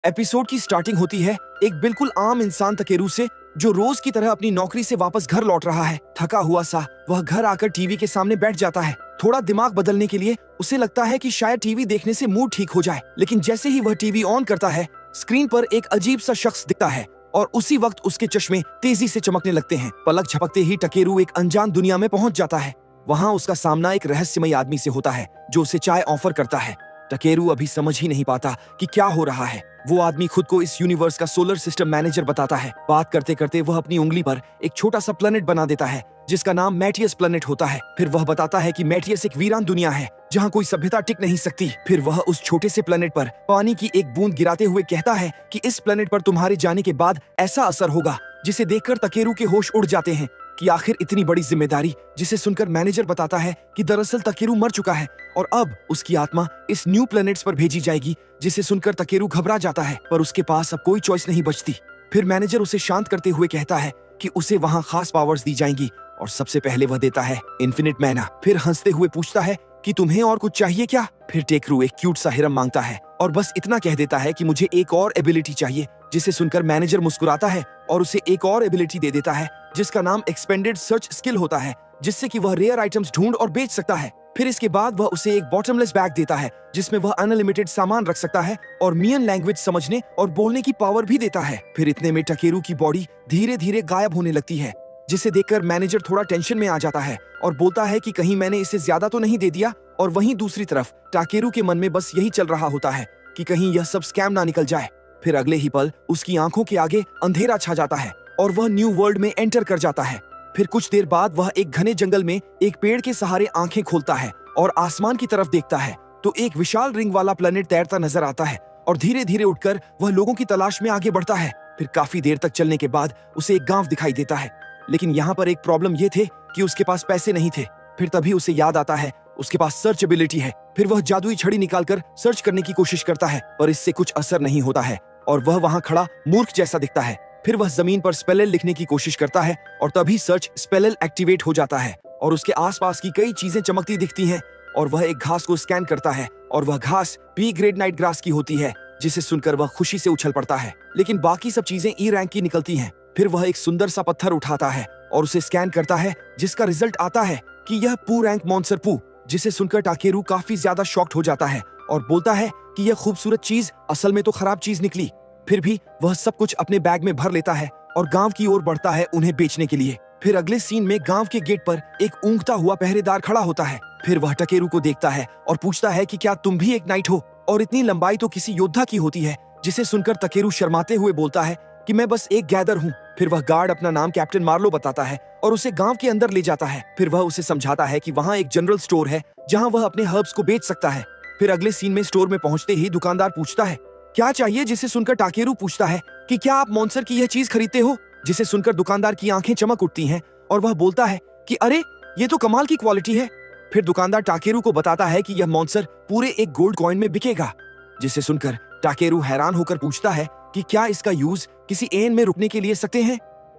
Episode की starting होती है एक बिल्कुल आम इंसान तकेरू से, जो रोज की तरह अपनी नौकरी से वापस घर लौट रहा है। थका हुआ सा वह घर आकर टीवी के सामने बैठ जाता है। थोड़ा दिमाग बदलने के लिए उसे लगता है कि शायद टीवी देखने से मूड ठीक हो जाए। लेकिन जैसे ही वह टीवी ऑन करता है, स्क्रीन पर एक अजीब सा शख्स दिखता है और उसी वक्त उसके चश्मे तेजी से चमकने लगते हैं। पलक झपकते ही टकेरू एक अनजान दुनिया में पहुंच जाता है। वहां उसका सामना एक रहस्यमय आदमी से होता है जो उसे चाय ऑफर करता है। टकेरू अभी समझ ही नहीं पाता कि क्या हो रहा है। वो आदमी खुद को इस यूनिवर्स का सोलर सिस्टम मैनेजर बताता है। बात करते करते वह अपनी उंगली पर एक छोटा सा प्लेनेट बना देता है जिसका नाम मैटियस प्लेनेट होता है। फिर वह बताता है कि मैटियस एक वीरान दुनिया है जहाँ कोई सभ्यता टिक नहीं सकती। फिर वह उस छोटे से प्लेनेट पर पानी की एक बूंद गिराते हुए कहता है कि इस प्लेनेट पर तुम्हारे जाने के बाद ऐसा असर होगा जिसे देखकर टकेरू के होश उड़ जाते हैं कि आखिर इतनी बड़ी जिम्मेदारी। जिसे सुनकर मैनेजर बताता है कि दरअसल टकेरू मर चुका है और अब उसकी आत्मा इस न्यू प्लैनेट्स पर भेजी जाएगी। जिसे सुनकर टकेरू घबरा जाता है, पर उसके पास अब कोई चॉइस नहीं बचती। फिर मैनेजर उसे शांत करते हुए कहता है कि उसे वहां खास पावर्स दी जाएंगी और सबसे पहले वह देता है इन्फिनिट मैना। फिर हंसते हुए पूछता है कि तुम्हें और कुछ चाहिए क्या। फिर टेकरू एक क्यूट सा हिरम मांगता है और बस इतना कह देता है कि मुझे एक और एबिलिटी चाहिए। जिसे सुनकर मैनेजर मुस्कुराता है और उसे एक और एबिलिटी दे देता है जिसका नाम एक्सपेंडेड सर्च स्किल होता है, जिससे कि वह रेयर आइटम्स ढूंढ और बेच सकता है। फिर इसके बाद वह उसे एक बॉटमलेस बैग देता है जिसमें वह अनलिमिटेड सामान रख सकता है और मियन लैंग्वेज समझने और बोलने की पावर भी देता है। फिर इतने में टकेरू की बॉडी धीरे धीरे गायब होने लगती है, जिसे देखकर मैनेजर थोड़ा टेंशन में आ जाता है और बोलता है कि कहीं मैंने इसे ज्यादा तो नहीं दे दिया। और वहीं दूसरी तरफ टकेरू के मन में बस यही चल रहा होता है कि कहीं यह सब स्कैम ना निकल जाए। फिर अगले ही पल उसकी आंखों के आगे अंधेरा छा जाता है और वह न्यू वर्ल्ड में एंटर कर जाता है। फिर कुछ देर बाद वह एक घने जंगल में एक पेड़ के सहारे आंखें खोलता है और आसमान की तरफ देखता है तो एक विशाल रिंग वाला प्लेनेट तैरता नजर आता है और धीरे धीरे उठकर वह लोगों की तलाश में आगे बढ़ता है। फिर काफी देर तक चलने के बाद उसे एक गांव दिखाई देता है, लेकिन यहाँ पर एक प्रॉब्लम ये थे कि उसके पास पैसे नहीं थे। फिर तभी उसे याद आता है उसके पास सर्च एबिलिटी है। फिर वह जादुई छड़ी निकालकर सर्च करने की कोशिश करता है, पर इससे कुछ असर नहीं होता है और वह वहां खड़ा मूर्ख जैसा दिखता है। फिर वह जमीन पर स्पेलेल लिखने की कोशिश करता है और तभी सर्च स्पेलेल एक्टिवेट हो जाता है और उसके आसपास की कई चीजें चमकती दिखती हैं। और वह एक घास को स्कैन करता है और वह घास बी ग्रेड नाइट ग्रास की होती है, जिसे सुनकर वह खुशी से उछल पड़ता है। लेकिन बाकी सब चीजें ई रैंक की निकलती हैं। फिर वह एक सुंदर सा पत्थर उठाता है और उसे स्कैन करता है, जिसका रिजल्ट आता है कि यह पू रैंक मॉन्स्टर पू। जिसे सुनकर टकेरू काफी ज्यादा शॉक्ड हो जाता है और बोलता है कि यह खूबसूरत चीज असल में तो खराब चीज निकली। फिर भी वह सब कुछ अपने बैग में भर लेता है और गांव की ओर बढ़ता है उन्हें बेचने के लिए। फिर अगले सीन में गांव के गेट पर एक ऊँघता हुआ पहरेदार खड़ा होता है। फिर वह टकेरू को देखता है और पूछता है कि क्या तुम भी एक नाइट हो, और इतनी लंबाई तो किसी योद्धा की होती है। जिसे सुनकर टकेरू शर्माते हुए बोलता है कि मैं बस एक गैदर हूँ। फिर वह गार्ड अपना नाम कैप्टन मार्लो बताता है और उसे गांव के अंदर ले जाता है। फिर वह उसे समझाता है कि वहाँ एक जनरल स्टोर है जहाँ वह अपने हर्ब्स को बेच सकता है। फिर अगले सीन में स्टोर में पहुंचते ही दुकानदार पूछता है क्या चाहिए। जिसे सुनकर टकेरू पूछता है कि क्या आप मॉन्स्टर की यह चीज खरीदते हो। जिसे सुनकर दुकानदार की आंखें चमक उठती हैं और वह बोलता है कि अरे ये तो कमाल की क्वालिटी है। फिर दुकानदार टकेरू को बताता है कि यह मॉन्स्टर पूरे एक गोल्ड कॉइन में बिकेगा। जिसे सुनकर टकेरू हैरान होकर पूछता है कि क्या इसका यूज किसी एन में रुकने के लिए सकते हैं।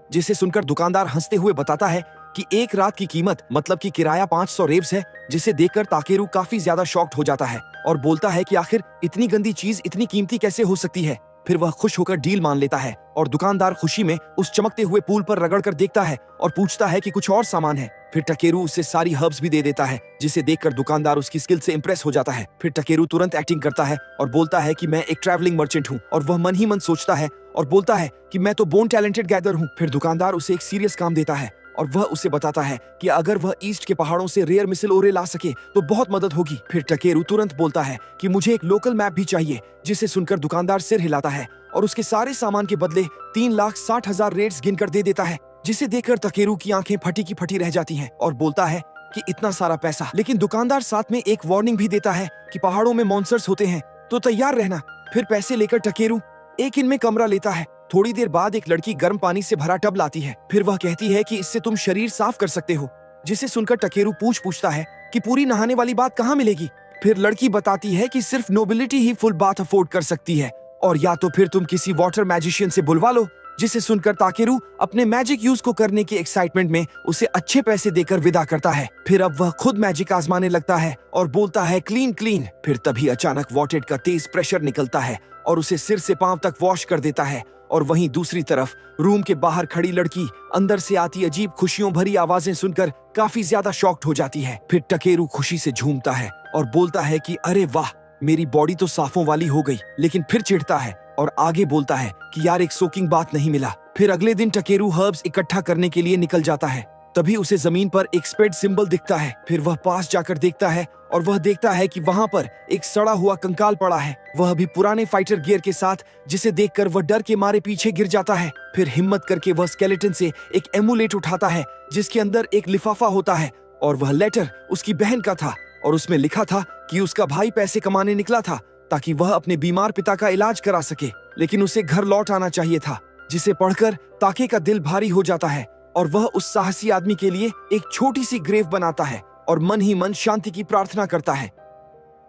जिसे सुनकर दुकानदार हंसते हुए बताता है कि एक रात की कीमत मतलब कि किराया 500 रेव्स है। जिसे देखकर टकेरू काफी ज्यादा शॉक्ड हो जाता है और बोलता है कि आखिर इतनी गंदी चीज इतनी कीमती कैसे हो सकती है। फिर वह खुश होकर डील मान लेता है और दुकानदार खुशी में उस चमकते हुए पुल पर रगड़ कर देखता है और पूछता है कि कुछ और सामान है। फिर टकेरू उसे सारी हर्ब्स भी दे देता है, जिसे देखकर दुकानदार उसकी स्किल से इंप्रेस हो जाता है। फिर टकेरू तुरंत एक्टिंग करता है और बोलता है कि मैं एक ट्रैवलिंग मर्चेंट हूँ, और वह मन ही मन सोचता है और बोलता है कि मैं तो बोन टैलेंटेड गैदर हूँ। फिर दुकानदार उसे एक सीरियस काम देता है और वह उसे बताता है कि अगर वह ईस्ट के पहाड़ों से रेयर मिसिल ओरे ला सके तो बहुत मदद होगी। फिर टकेरू तुरंत बोलता है कि मुझे एक लोकल मैप भी चाहिए। जिसे सुनकर दुकानदार सिर हिलाता है और उसके सारे सामान के बदले 3,60,000 रेट्स गिनकर दे देता है। जिसे देखकर टकेरू की आंखें फटी की फटी रह जाती हैं और बोलता है कि इतना सारा पैसा। लेकिन दुकानदार साथ में एक वार्निंग भी देता है कि पहाड़ों में मॉन्स्टर्स होते हैं तो तैयार रहना। फिर पैसे लेकर टकेरू एक इनमें कमरा लेता है। थोड़ी देर बाद एक लड़की गर्म पानी से भरा टब लाती है। फिर वह कहती है कि इससे तुम शरीर साफ कर सकते हो। जिसे सुनकर टकेरू पूछता है कि पूरी नहाने वाली बात कहाँ मिलेगी। फिर लड़की बताती है कि सिर्फ नोबिलिटी ही फुल बाथ अफोर्ड कर सकती है, और या तो फिर तुम किसी वाटर मैजिशियन से बुलवा लो जिसे सुनकर ताकेरू अपने मैजिक यूज को करने के एक्साइटमेंट में उसे अच्छे पैसे देकर विदा करता है। फिर अब वह खुद मैजिक आजमाने लगता है और बोलता है क्लीन क्लीन। फिर तभी अचानक वाटेड का तेज प्रेशर निकलता है और उसे सिर से पांव तक वॉश कर देता है। और वहीं दूसरी तरफ रूम के बाहर खड़ी लड़की अंदर से आती अजीब खुशियों भरी आवाजें सुनकर काफी ज्यादा शॉक्ड हो जाती है। फिर टकेरू खुशी से झूमता है और बोलता है कि अरे वाह, मेरी बॉडी तो साफों वाली हो गई। लेकिन फिर चिढ़ता है और आगे बोलता है कि यार एक सोकिंग बात नहीं मिला। फिर अगले दिन टकेरू हर्ब्स इकट्ठा करने के लिए निकल जाता है। तभी उसे जमीन पर एक स्पेड सिंबल दिखता है। फिर वह पास जाकर देखता है और वह देखता है कि वहां पर एक सड़ा हुआ कंकाल पड़ा है, वह भी पुराने फाइटर गियर के साथ, जिसे देखकर वह डर के मारे पीछे गिर जाता है। फिर हिम्मत करके वह स्केलेटन से एक एमुलेट उठाता है जिसके अंदर एक लिफाफा होता है और वह लेटर उसकी बहन का था और उसमें लिखा था कि उसका भाई पैसे कमाने निकला था ताकि वह अपने बीमार पिता का इलाज करा सके, लेकिन उसे घर लौट आना चाहिए था। जिसे पढ़कर ताके का दिल भारी हो जाता है और वह उस साहसी आदमी के लिए एक छोटी सी ग्रेव बनाता है और मन ही मन शांति की प्रार्थना करता है।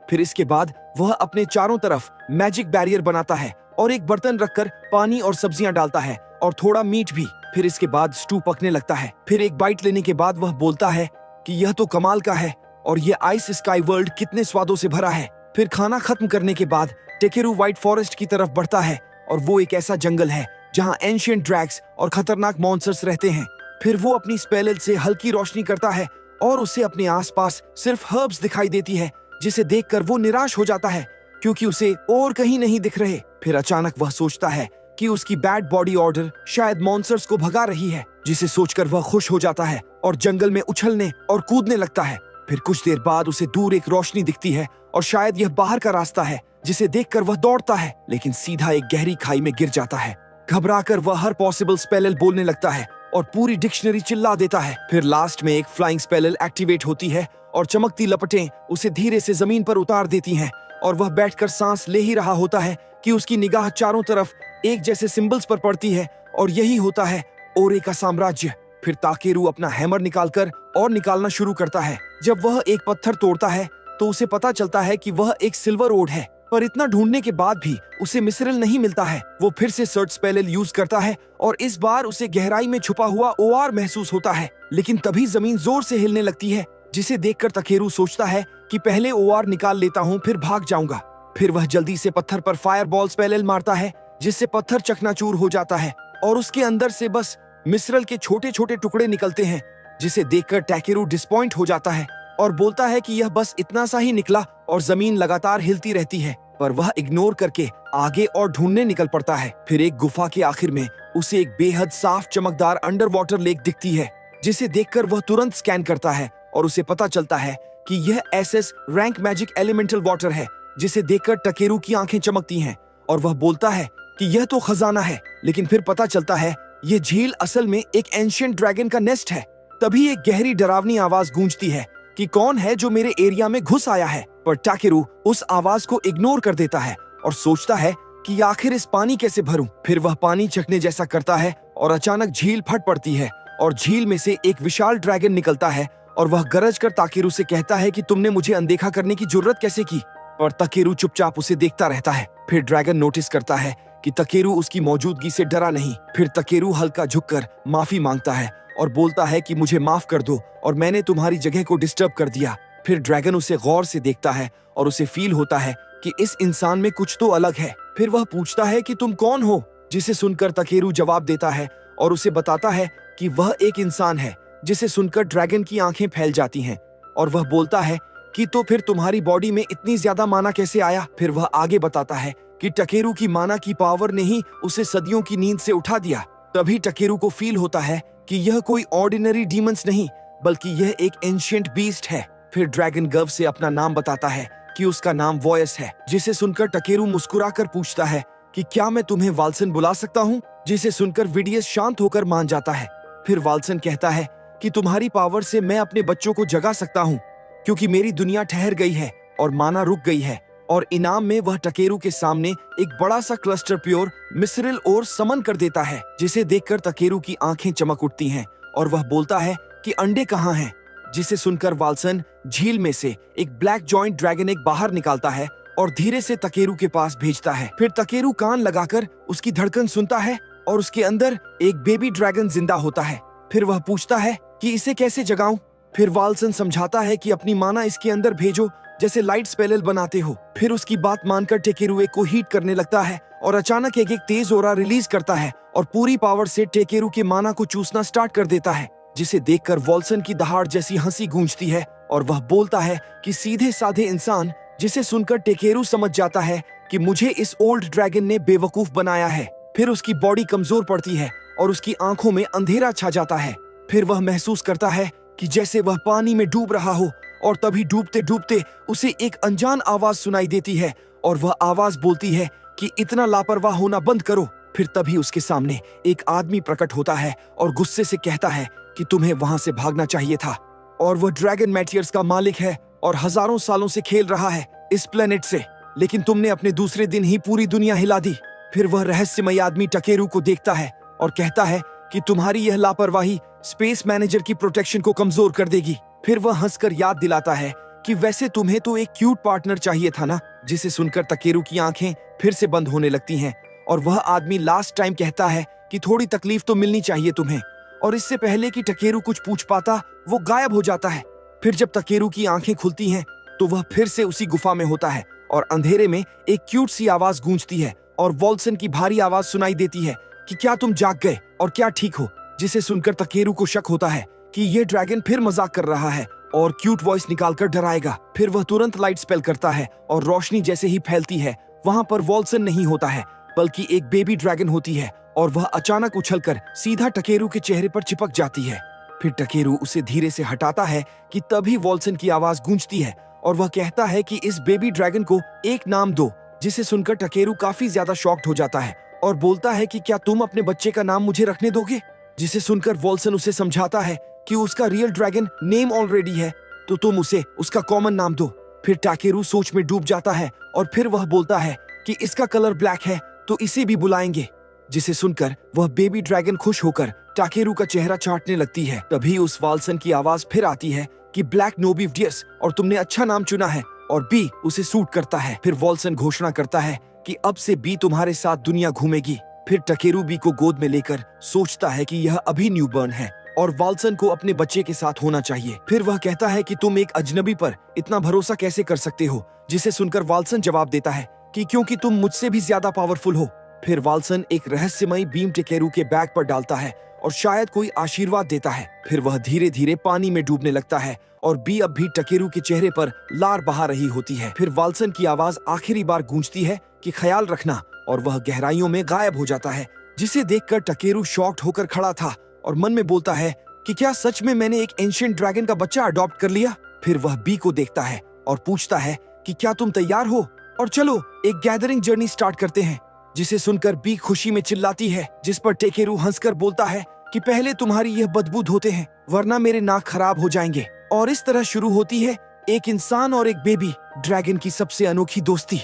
फिर इसके बाद वह अपने चारों तरफ मैजिक बैरियर बनाता है और एक बर्तन रखकर पानी और सब्जियां डालता है और थोड़ा मीट भी। फिर इसके बाद स्टू पकने लगता है। फिर एक बाइट लेने के बाद वह बोलता है कि यह तो कमाल का है और ये आइस स्काई वर्ल्ड कितने स्वादों से भरा है। फिर खाना खत्म करने के बाद टेकेरू व्हाइट फॉरेस्ट की तरफ बढ़ता है और वो एक ऐसा जंगल है जहाँ एंशिएंट ड्रैग्स और खतरनाक मॉन्स्टर्स रहते हैं। फिर वो अपनी स्पेल से हल्की रोशनी करता है और उसे अपने आसपास सिर्फ हर्ब्स दिखाई देती है, जिसे देखकर वो निराश हो जाता है क्योंकि उसे और कहीं नहीं दिख रहे। फिर अचानक वह सोचता है कि उसकी बैड बॉडी ऑर्डर शायद मॉन्स्टर्स को भगा रही है, जिसे सोचकर वह खुश हो जाता है और जंगल में उछलने और कूदने लगता है। फिर कुछ देर बाद उसे दूर एक रोशनी दिखती है और शायद यह बाहर का रास्ता है, जिसे देखकर वह दौड़ता है लेकिन सीधा एक गहरी खाई में गिर जाता है। घबराकर वह हर पॉसिबल स्पेल बोलने लगता है और पूरी डिक्शनरी चिल्ला देता है। फिर लास्ट में एक फ्लाइंग स्पेल एक्टिवेट होती है और चमकती लपटें उसे धीरे से जमीन पर उतार देती हैं और वह बैठकर सांस ले ही रहा होता है कि उसकी निगाह चारों तरफ एक जैसे सिंबल्स पर पड़ती है और यही होता है ओरे का साम्राज्य। फिर ताकेरू अपना हैमर निकालकर और निकालना शुरू करता है। जब वह एक पत्थर तोड़ता है तो उसे पता चलता है कि वह एक सिल्वर ओड है, पर इतना ढूंढने के बाद भी उसे मिसरल नहीं मिलता है। वो फिर से सर्च स्पेल यूज करता है और इस बार उसे गहराई में छुपा हुआ ओआर महसूस होता है, लेकिन तभी जमीन जोर से हिलने लगती है, जिसे देखकर ताकेरू सोचता है कि पहले ओआर निकाल लेता हूँ, फिर भाग जाऊंगा। फिर वह जल्दी से पत्थर पर फायर बॉल स्पेल मारता है, जिससे पत्थर चकनाचूर हो जाता है और उसके अंदर से बस मिसरल के छोटे छोटे टुकड़े निकलते हैं, जिसे देखकर ताकेरू डिसपॉइंट हो जाता है और बोलता है कि यह बस इतना सा ही निकला और जमीन लगातार हिलती रहती है। पर वह इग्नोर करके आगे और ढूंढने निकल पड़ता है। फिर एक गुफा के आखिर में उसे एक बेहद साफ चमकदार अंडर वाटर लेक दिखती है, जिसे देखकर वह तुरंत स्कैन करता है और उसे पता चलता है कि यह SS rank magic elemental water है, जिसे देखकर टकेरू की आंखें चमकती हैं और वह बोलता है कि यह तो खजाना है। लेकिन फिर पता चलता है यह झील असल में एक एंशिएंट ड्रैगन का नेस्ट है। तभी एक गहरी डरावनी आवाज गूंजती है कि कौन है जो मेरे एरिया में घुस आया है, पर टाकेरू उस आवाज को इग्नोर कर देता है और सोचता है कि आखिर इस पानी कैसे भरूं। फिर वह पानी चखने जैसा करता है और अचानक झील फट पड़ती है और झील में से एक विशाल ड्रैगन निकलता है और वह गरज कर ताकेरू से कहता है कि तुमने मुझे अनदेखा करने की जुर्रत कैसे की। पर ताकेरू चुपचाप उसे देखता रहता है। फिर ड्रैगन नोटिस करता है कि ताकेरू उसकी मौजूदगी से डरा नहीं। फिर ताकेरू हल्का झुककर माफी मांगता है और बोलता है कि मुझे माफ कर दो और मैंने तुम्हारी जगह को डिस्टर्ब कर दिया। फिर ड्रैगन उसे गौर से देखता है और उसे फील होता है कि इस इंसान में कुछ तो अलग है। फिर वह पूछता है कि तुम कौन हो, जिसे सुनकर ताकेरू जवाब देता है और उसे बताता है कि वह एक इंसान है। जिसे सुनकर ड्रैगन की आंखें फैल जाती हैं और वह बोलता है कि तो फिर तुम्हारी बॉडी में इतनी ज्यादा माना कैसे आया। फिर वह आगे बताता है कि टकेरू की माना की पावर ने ही उसे सदियों की नींद से उठा दिया। तभी टकेरू को फील होता है कि यह कोई ऑर्डिनरी डीमंस नहीं बल्कि यह एक एंशिएंट बीस्ट है। फिर ड्रैगन गर्व से अपना नाम बताता है कि उसका नाम वॉयस है, जिसे सुनकर टकेरू मुस्कुराकर पूछता है कि क्या मैं तुम्हें वाल्सन बुला सकता हूँ, जिसे सुनकर विडियस शांत होकर मान जाता है। फिर वाल्सन कहता है कि तुम्हारी पावर से मैं अपने बच्चों को जगा सकता हूँ क्योंकि मेरी दुनिया ठहर गई है और माना रुक गई है। और इनाम में वह टकेरू के सामने एक बड़ा सा क्लस्टर प्योर मिसरिल और समन कर देता है, जिसे देखकर टकेरू की आंखें चमक उठती हैं और वह बोलता है कि अंडे कहाँ हैं। जिसे सुनकर वाल्सन झील में से एक ब्लैक जॉइंट ड्रैगन एक बाहर निकालता है और धीरे से टकेरू के पास भेजता है। फिर टकेरू कान लगाकर उसकी धड़कन सुनता है और उसके अंदर एक बेबी ड्रैगन जिंदा होता है। फिर वह पूछता है कि इसे कैसे जगाऊं। फिर वाल्सन समझाता है कि अपनी माना इसके अंदर भेजो, जैसे लाइट स्पेल बनाते हो। फिर उसकी बात मानकर टेकेरू एक को हीट करने लगता है और अचानक एक तेज ओरा रिलीज करता है और पूरी पावर से टेकेरू के माना को चूसना स्टार्ट कर देता है, जिसे देखकर वॉल्सन की दहाड़ जैसी हंसी गूंजती है और वह बोलता है कि सीधे साधे इंसान, जिसे सुनकर टेकेरू समझ जाता है कि मुझे इस ओल्ड ड्रैगन ने बेवकूफ बनाया है। फिर उसकी बॉडी कमजोर पड़ती है और उसकी आंखों में अंधेरा छा जाता है। फिर वह महसूस करता है कि जैसे वह पानी में डूब रहा हो और तभी डूबते डूबते उसे एक अनजान आवाज सुनाई देती है और वह आवाज बोलती है कि इतना लापरवाह होना बंद करो। फिर तभी उसके सामने एक आदमी प्रकट होता है और गुस्से से कहता है कि तुम्हें वहां से भागना चाहिए था, और वह ड्रैगन मैटियर्स का मालिक है और हजारों सालों से खेल रहा है इस प्लेनेट से, लेकिन तुमने अपने दूसरे दिन ही पूरी दुनिया हिला दी। फिर वह रहस्यमय आदमी टकेरू को देखता है और कहता है कि तुम्हारी यह लापरवाही स्पेस मैनेजर की प्रोटेक्शन को कमजोर कर देगी। फिर वह हंसकर याद दिलाता है कि वैसे तुम्हें तो एक क्यूट पार्टनर चाहिए था ना, जिसे सुनकर टकेरू की आंखें फिर से बंद होने लगती हैं और वह आदमी लास्ट टाइम कहता है कि थोड़ी तकलीफ तो मिलनी चाहिए तुम्हें, और इससे पहले कि टकेरू कुछ पूछ पाता वो गायब हो जाता है। फिर जब टकेरू की आंखें खुलती हैं तो वह फिर से उसी गुफा में होता है और अंधेरे में एक क्यूट सी आवाज गूंजती है और वॉल्सन की भारी आवाज सुनाई देती है कि क्या तुम जाग गए और क्या ठीक हो, जिसे सुनकर टकेरू को शक होता है कि यह ड्रैगन फिर मजाक कर रहा है और क्यूट वॉइस निकालकर डराएगा। फिर वह तुरंत लाइट स्पेल करता है और रोशनी जैसे ही फैलती है वहां पर वॉल्सन नहीं होता है बल्कि एक बेबी ड्रैगन होती है और वह अचानक उछलकर सीधा टकेरू के चेहरे पर चिपक जाती है। फिर टकेरू उसे धीरे से हटाता है कि तभी वॉल्सन की आवाज गूंजती है और वह कहता है कि इस बेबी ड्रैगन को एक नाम दो, जिसे सुनकर टकेरू काफी ज्यादा शॉक्ड हो जाता है और बोलता है कि क्या तुम अपने बच्चे का नाम मुझे रखने दोगे, जिसे सुनकर वॉल्सन उसे समझाता है कि उसका रियल ड्रैगन नेम ऑलरेडी है, तो तुम उसे उसका कॉमन नाम दो। फिर टकेरू सोच में डूब जाता है और फिर वह बोलता है कि इसका कलर ब्लैक है तो इसे भी बुलाएंगे, जिसे सुनकर वह बेबी ड्रैगन खुश होकर टकेरू का चेहरा चाटने लगती है। तभी उस वॉल्सन की आवाज फिर आती है कि ब्लैक नोबिवडियस, और तुमने अच्छा नाम चुना है और बी उसे सूट करता है। फिर वॉल्सन घोषणा करता है कि अब से बी तुम्हारे साथ दुनिया घूमेगी। फिर टकेरू बी को गोद में लेकर सोचता है कि यह अभी न्यूबॉर्न है और वॉल्सन को अपने बच्चे के साथ होना चाहिए। फिर वह कहता है कि तुम एक अजनबी पर इतना भरोसा कैसे कर सकते हो, जिसे सुनकर वॉल्सन जवाब देता है कि क्योंकि तुम मुझसे भी ज्यादा पावरफुल हो। फिर वॉल्सन एक रहस्यमयी बीम टकेरू के बैग पर डालता है और शायद कोई आशीर्वाद देता है। फिर वह धीरे धीरे पानी में डूबने लगता है और बी अब भी टकेरू के चेहरे पर लार बहा रही होती है। फिर वॉल्सन की आवाज आखिरी बार गूंजती है कि ख्याल रखना, और वह गहराइयों में गायब हो जाता है, जिसे देखकर टकेरू शॉक्ड होकर खड़ा था और मन में बोलता है कि क्या सच में मैंने एक एंशिएंट ड्रैगन का बच्चा अडॉप्ट कर लिया। फिर वह बी को देखता है और पूछता है कि क्या तुम तैयार हो और चलो एक गैदरिंग जर्नी स्टार्ट करते हैं, जिसे सुनकर बी खुशी में चिल्लाती है, जिस पर टकेरू हंसकर बोलता है कि पहले तुम्हारी यह बदबू धोते हैं वरना मेरे नाक खराब हो जाएंगे। और इस तरह शुरू होती है एक इंसान और एक बेबी ड्रैगन की सबसे अनोखी दोस्ती।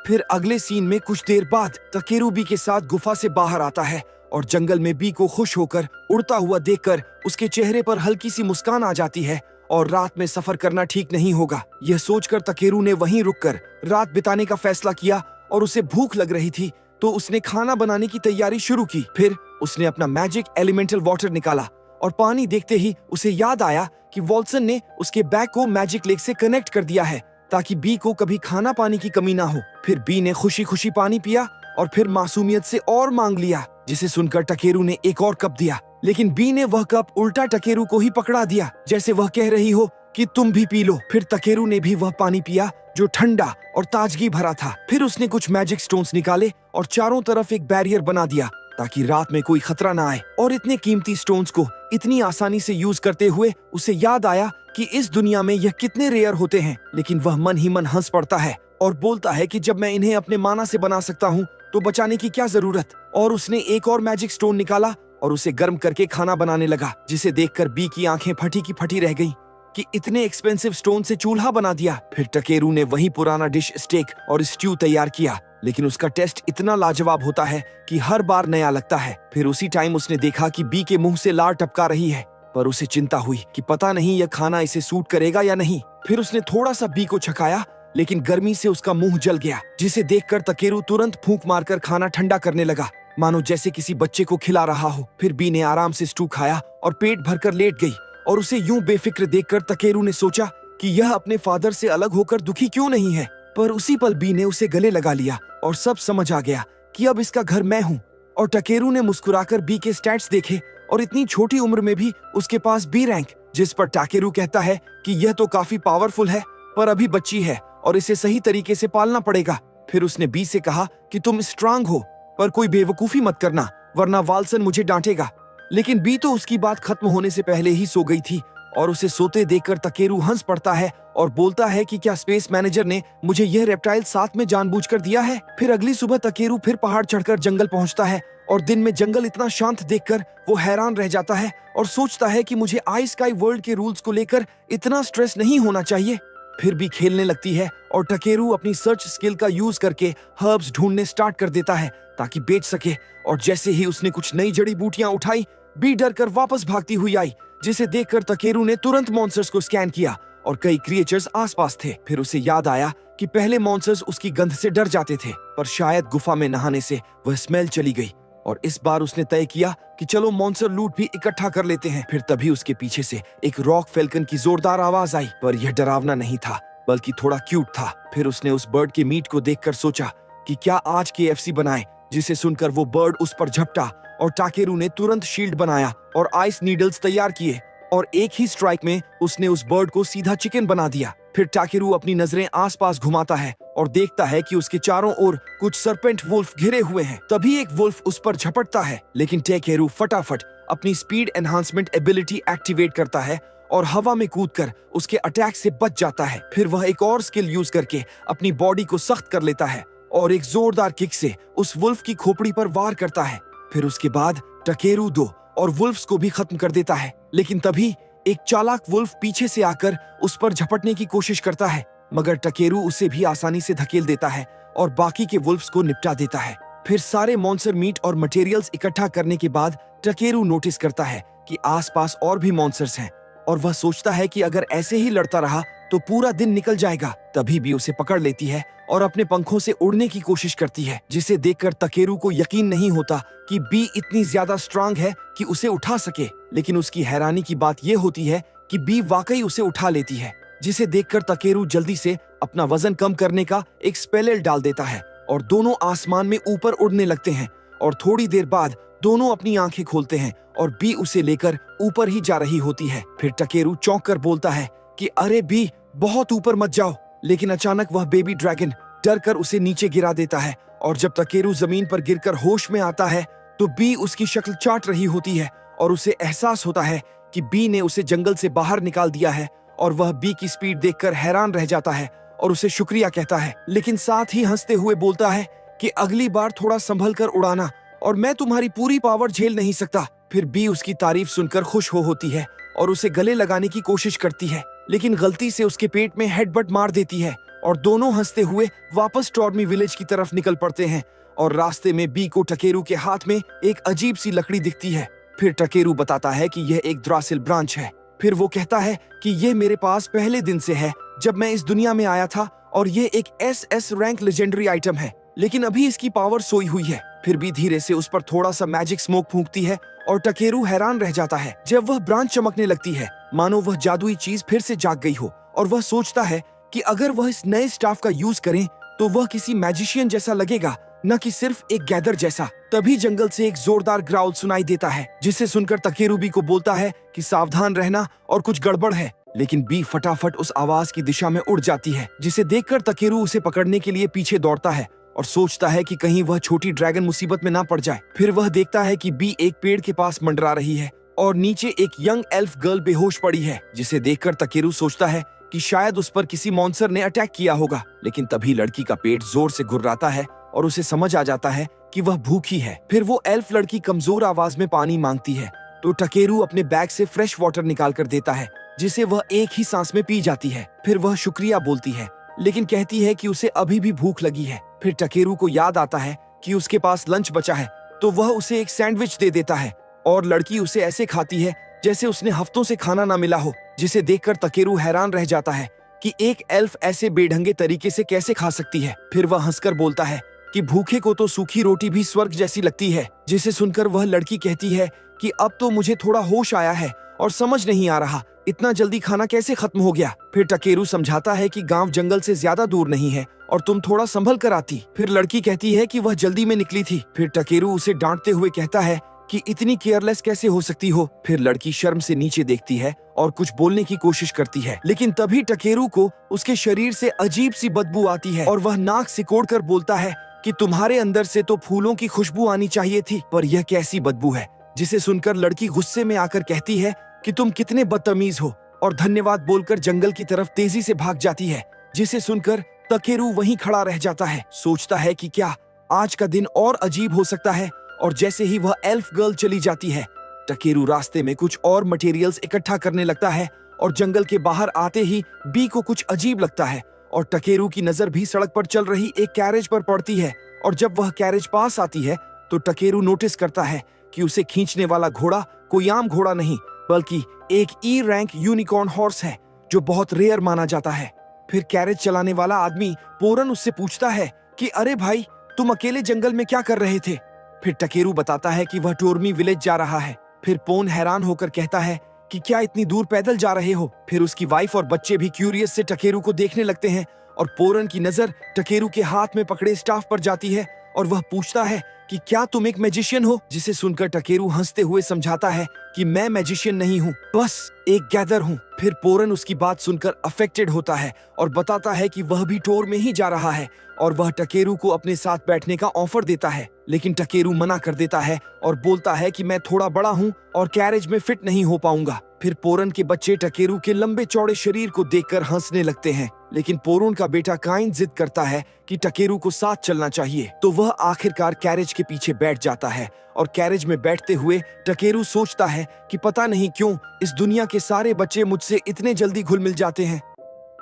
फिर अगले सीन में कुछ देर बाद टकेरू बी के साथ गुफा से बाहर आता है और जंगल में बी को खुश होकर उड़ता हुआ देखकर उसके चेहरे पर हल्की सी मुस्कान आ जाती है और रात में सफर करना ठीक नहीं होगा। यह सोचकर टकेरू ने वहीं रुककर रात बिताने का फैसला किया और उसे भूख लग रही थी तो उसने खाना बनाने की तैयारी शुरू की। फिर उसने अपना मैजिक एलिमेंटल वाटर निकाला और पानी देखते ही उसे याद आया कि वॉल्सन ने उसके बैग को मैजिक लेक से कनेक्ट कर दिया है ताकि बी को कभी खाना पानी की कमी ना हो। फिर बी ने खुशी खुशी पानी पिया और फिर मासूमियत से और मांग लिया, जिसे सुनकर टकेरू ने एक और कप दिया, लेकिन बी ने वह कप उल्टा टकेरू को ही पकड़ा दिया, जैसे वह कह रही हो कि तुम भी पी लो। फिर टकेरू ने भी वह पानी पिया जो ठंडा और ताजगी भरा था। फिर उसने कुछ मैजिक स्टोन्स निकाले और चारों तरफ एक बैरियर बना दिया ताकि रात में कोई खतरा ना आए। और इतने कीमती स्टोन्स को इतनी आसानी से यूज करते हुए उसे याद आया कि इस दुनिया में यह कितने रेयर होते हैं, लेकिन वह मन ही मन हंस पड़ता है और बोलता है कि जब मैं इन्हें अपने माना से बना सकता हूँ तो बचाने की क्या जरूरत। और उसने एक और मैजिक स्टोन निकाला और उसे गर्म करके खाना बनाने लगा, जिसे देखकर बी की आंखें फटी की फटी रह गईं कि इतने एक्सपेंसिव स्टोन से चूल्हा बना दिया। फिर टकेरू ने वही पुराना डिश स्टेक और स्ट्यू तैयार किया, लेकिन उसका टेस्ट इतना लाजवाब होता है कि हर बार नया लगता है। फिर उसी टाइम उसने देखा कि बी के मुंह से लार टपका रही है, पर उसे चिंता हुई कि पता नहीं यह खाना इसे सूट करेगा या नहीं। फिर उसने थोड़ा सा बी को छकाया, लेकिन गर्मी से उसका मुंह जल गया, जिसे देखकर टकेरू तुरंत फूंक मारकर खाना ठंडा करने लगा। मानो जैसे किसी बच्चे को खिला रहा हो। फिर बी ने आराम से स्टू खाया और पेट भरकर लेट गई और उसे यूं बेफिक्र देखकर तकेरू ने सोचा कि यह अपने फादर से अलग होकर दुखी क्यों नहीं है। पर उसी पल बी ने उसे गले लगा लिया और सब समझ आ गया कि अब इसका घर मैं हूँ। और टकेरू ने मुस्कुराकर बी के स्टैट्स देखे और इतनी छोटी उम्र में भी उसके पास बी रैंक, जिस पर टाकेरू कहता है कि यह तो काफी पावरफुल है पर अभी बच्ची है और इसे सही तरीके से पालना पड़ेगा। फिर उसने बी से कहा कि तुम स्ट्रांग हो पर कोई बेवकूफी मत करना वरना वाल्सन मुझे डांटेगा। लेकिन बी तो उसकी बात खत्म होने से पहले ही सो गई थी और उसे सोते देखकर तकेरू हंस पड़ता है और बोलता है कि क्या स्पेस मैनेजर ने मुझे यह रेप्टाइल साथ में जानबूझकर दिया है। फिर अगली सुबह तकेरू फिर पहाड़ चढ़कर जंगल पहुंचता है और दिन में जंगल इतना शांत देखकर वो हैरान रह जाता है और सोचता है कि मुझे आई स्काई वर्ल्ड के रूल्स को लेकर इतना स्ट्रेस नहीं होना चाहिए। फिर भी खेलने लगती है और टकेरू अपनी सर्च स्किल का यूज करके हर्ब्स ढूंढने स्टार्ट कर देता है ताकि बेच सके। और जैसे ही उसने कुछ नई जड़ी बूटियां उठाई, बी डर कर वापस भागती हुई आई, जिसे देखकर तकेरू ने तुरंत मॉन्स्टर्स को स्कैन किया और कई क्रिएचर्स आसपास थे। फिर उसे याद आया कि पहले मॉन्स्टर्स उसकी गंध से डर जाते थे पर शायद गुफा में नहाने से वह स्मेल चली गई और इस बार उसने तय किया कि चलो मॉन्स्टर लूट भी इकट्ठा कर लेते हैं। फिर तभी उसके पीछे से एक रॉक फैल्कन की जोरदार आवाज आई, पर यह डरावना नहीं था बल्कि थोड़ा क्यूट था। फिर उसने उस बर्ड के मीट को देखकर सोचा कि क्या आज KFC बनाए, जिसे सुनकर वो बर्ड उस पर झपटा और टाकेरू ने तुरंत शील्ड बनाया और आइस नीडल्स तैयार किए और एक ही स्ट्राइक में उसने उस बर्ड को सीधा चिकन बना दिया। फिर टाकेरू अपनी नजरें आसपास घुमाता है और देखता है कि उसके चारों ओर कुछ सरपेंट वुल्फ घिरे हुए हैं। तभी एक वुल्फ उस पर झपटता है, लेकिन टाकेरू फटाफट अपनी स्पीड एनहांसमेंट एबिलिटी एक्टिवेट करता है और हवा में कूदकर उसके अटैक से बच जाता है। फिर वह एक और स्किल यूज करके अपनी बॉडी को सख्त कर लेता है और एक जोरदार किक से उस वुल्फ की खोपड़ी पर वार करता है। फिर उसके बाद टकेरू दो और वुल्फ्स को भी खत्म कर देता है। लेकिन तभी एक चालाक वुल्फ पीछे से आकर उस पर झपटने की कोशिश करता है, मगर टकेरू उसे भी आसानी से धकेल देता है और बाकी के वुल्फ्स को निपटा देता है। फिर सारे मॉन्स्टर मीट और मटेरियल्स इकट्ठा करने के बाद टकेरू नोटिस करता है कि आसपास और भी मॉन्स्टर्स हैं और वह सोचता है कि अगर ऐसे ही लड़ता रहा तो पूरा दिन निकल जाएगा। तभी भी उसे पकड़ लेती है और अपने पंखों से उड़ने की कोशिश करती है, जिसे देखकर टकेरू को यकीन नहीं होता कि बी इतनी ज्यादा स्ट्रांग है कि उसे उठा सके। लेकिन उसकी हैरानी की बात यह होती है कि बी वाकई उसे उठा लेती है, जिसे देखकर टकेरू जल्दी से अपना वजन कम करने का एक स्पेल डाल देता है और दोनों आसमान में ऊपर उड़ने लगते हैं। और थोड़ी देर बाद दोनों अपनी आंखें खोलते हैं और बी उसे लेकर ऊपर ही जा रही होती है। फिर टकेरू चौंक कर बोलता है कि अरे बी, बहुत ऊपर मत जाओ। लेकिन अचानक वह बेबी ड्रैगन डर कर उसे नीचे गिरा देता है और जब टकेरू जमीन पर गिरकर होश में आता है तो बी उसकी शक्ल चाट रही होती है और उसे एहसास होता है कि बी ने उसे जंगल से बाहर निकाल दिया है। और वह बी की स्पीड देखकर हैरान रह जाता है और उसे शुक्रिया कहता है, लेकिन साथ ही हंसते हुए बोलता है कि अगली बार थोड़ा संभल कर उड़ाना और मैं तुम्हारी पूरी पावर झेल नहीं सकता। फिर बी उसकी तारीफ सुनकर खुश होती है और उसे गले लगाने की कोशिश करती है, लेकिन गलती से उसके पेट में हेडबट मार देती है और दोनों हंसते हुए वापस टॉर्मी विलेज की तरफ निकल पड़ते हैं। और रास्ते में बी को टकेरू के हाथ में एक अजीब सी लकड़ी दिखती है। फिर टकेरू बताता है कि यह एक द्रासिल ब्रांच है। फिर वो कहता है कि यह मेरे पास पहले दिन से है जब मैं इस दुनिया में आया था और ये एक SS रैंक लेजेंडरी आइटम है, लेकिन अभी इसकी पावर सोई हुई है। फिर भी धीरे से उस पर थोड़ा सा मैजिक स्मोक फूंकती है और टकेरू हैरान रह जाता है जब वह ब्रांच चमकने लगती है, मानो वह जादुई चीज फिर से जाग गई हो। और वह सोचता है कि अगर वह इस नए स्टाफ का यूज करें तो वह किसी मैजिशियन जैसा लगेगा, न कि सिर्फ एक गैदर जैसा। तभी जंगल से एक जोरदार ग्राउल सुनाई देता है, जिसे सुनकर टकेरू बी को बोलता है कि सावधान रहना और कुछ गड़बड़ है। लेकिन बी फटाफट उस आवाज की दिशा में उड़ जाती है, जिसे देखकर टकेरू उसे पकड़ने के लिए पीछे दौड़ता है और सोचता है कि कहीं वह छोटी ड्रैगन मुसीबत में ना पड़ जाए। फिर वह देखता है कि बी एक पेड़ के पास मंडरा रही है और नीचे एक यंग एल्फ गर्ल बेहोश पड़ी है, जिसे देखकर टकेरू सोचता है कि शायद उस पर किसी मॉन्स्टर ने अटैक किया होगा। लेकिन तभी लड़की का पेट जोर से गुर्राता है और उसे समझ आ जाता है कि वह भूखी है। फिर वो एल्फ लड़की कमजोर आवाज में पानी मांगती है तो टकेरू अपने बैग से फ्रेश वाटर निकाल कर देता है, जिसे वह एक ही सांस में पी जाती है। फिर वह शुक्रिया बोलती है, लेकिन कहती है कि उसे अभी भी भूख लगी है। फिर टकेरू को याद आता है कि उसके पास लंच बचा है, तो वह उसे एक सैंडविच दे देता है और लड़की उसे ऐसे खाती है जैसे उसने हफ्तों से खाना ना मिला हो, जिसे देखकर टकेरू हैरान रह जाता है कि एक एल्फ ऐसे बेढंगे तरीके से कैसे खा सकती है। फिर वह हंसकर बोलता है कि भूखे को तो सूखी रोटी भी स्वर्ग जैसी लगती है। जिसे सुनकर वह लड़की कहती है कि अब तो मुझे थोड़ा होश आया है और समझ नहीं आ रहा इतना जल्दी खाना कैसे खत्म हो गया। फिर टकेरू समझाता है कि गांव जंगल से ज्यादा दूर नहीं है और तुम थोड़ा संभल कर आती। फिर लड़की कहती है कि वह जल्दी में निकली थी। फिर टकेरू उसे डांटते हुए कहता है कि इतनी केयरलेस कैसे हो सकती हो। फिर लड़की शर्म से नीचे देखती है और कुछ बोलने की कोशिश करती है, लेकिन तभी टकेरू को उसके शरीर से अजीब सी बदबू आती है और वह नाक सिकोड़कर बोलता है कि तुम्हारे अंदर से तो फूलों की खुशबू आनी चाहिए थी, पर यह कैसी बदबू है। जिसे सुनकर लड़की गुस्से में आकर कहती है कि तुम कितने बदतमीज हो और धन्यवाद बोलकर जंगल की तरफ तेजी से भाग जाती है। जिसे सुनकर टकेरू वहीं खड़ा रह जाता है, सोचता है कि क्या आज का दिन और अजीब हो सकता है। और जैसे ही वह एल्फ गर्ल चली जाती है, टकेरू रास्ते में कुछ और मटेरियल्स इकट्ठा करने लगता है और जंगल के बाहर आते ही बी को कुछ अजीब लगता है और टकेरू की नजर भी सड़क पर चल रही एक कैरेज पर पड़ती है। और जब वह कैरेज पास आती है तो टकेरू नोटिस करता है कि उसे खींचने वाला घोड़ा कोई आम घोड़ा नहीं बल्कि एक ई रैंक यूनिकॉर्न हॉर्स है जो बहुत रेयर माना जाता है। फिर कैरेज चलाने वाला आदमी पोरन उससे पूछता है कि अरे भाई, तुम अकेले जंगल में क्या कर रहे थे। फिर टकेरू बताता है कि वह टोरमी विलेज जा रहा है। फिर पोन हैरान होकर कहता है कि क्या इतनी दूर पैदल जा रहे हो। फिर उसकी वाइफ और बच्चे भी क्यूरियस से टकेरू को देखने लगते हैं और पोरन की नजर टकेरू के हाथ में पकड़े स्टाफ पर जाती है और वह पूछता है कि क्या तुम एक मैजिशियन हो। जिसे सुनकर टकेरू हंसते हुए समझाता है कि मैं मैजिशियन नहीं हूँ, बस एक गैदर हूँ। फिर पोरन उसकी बात सुनकर अफेक्टेड होता है और बताता है कि वह भी टोर में ही जा रहा है और वह टकेरू को अपने साथ बैठने का ऑफर देता है, लेकिन टकेरू मना कर देता है और बोलता है कि मैं थोड़ा बड़ा हूँ और कैरेज में फिट नहीं हो पाऊंगा। फिर पोरन के बच्चे टकेरू के लंबे चौड़े शरीर को देखकर हंसने लगते हैं, लेकिन पोरन का बेटा काइन जिद करता है कि टकेरू को साथ चलना चाहिए। तो वह आखिरकार कैरेज के पीछे बैठ जाता है और कैरेज में बैठते हुए टकेरू सोचता है कि पता नहीं क्यों इस दुनिया के सारे बच्चे मुझसे इतने जल्दी घुल मिल जाते हैं।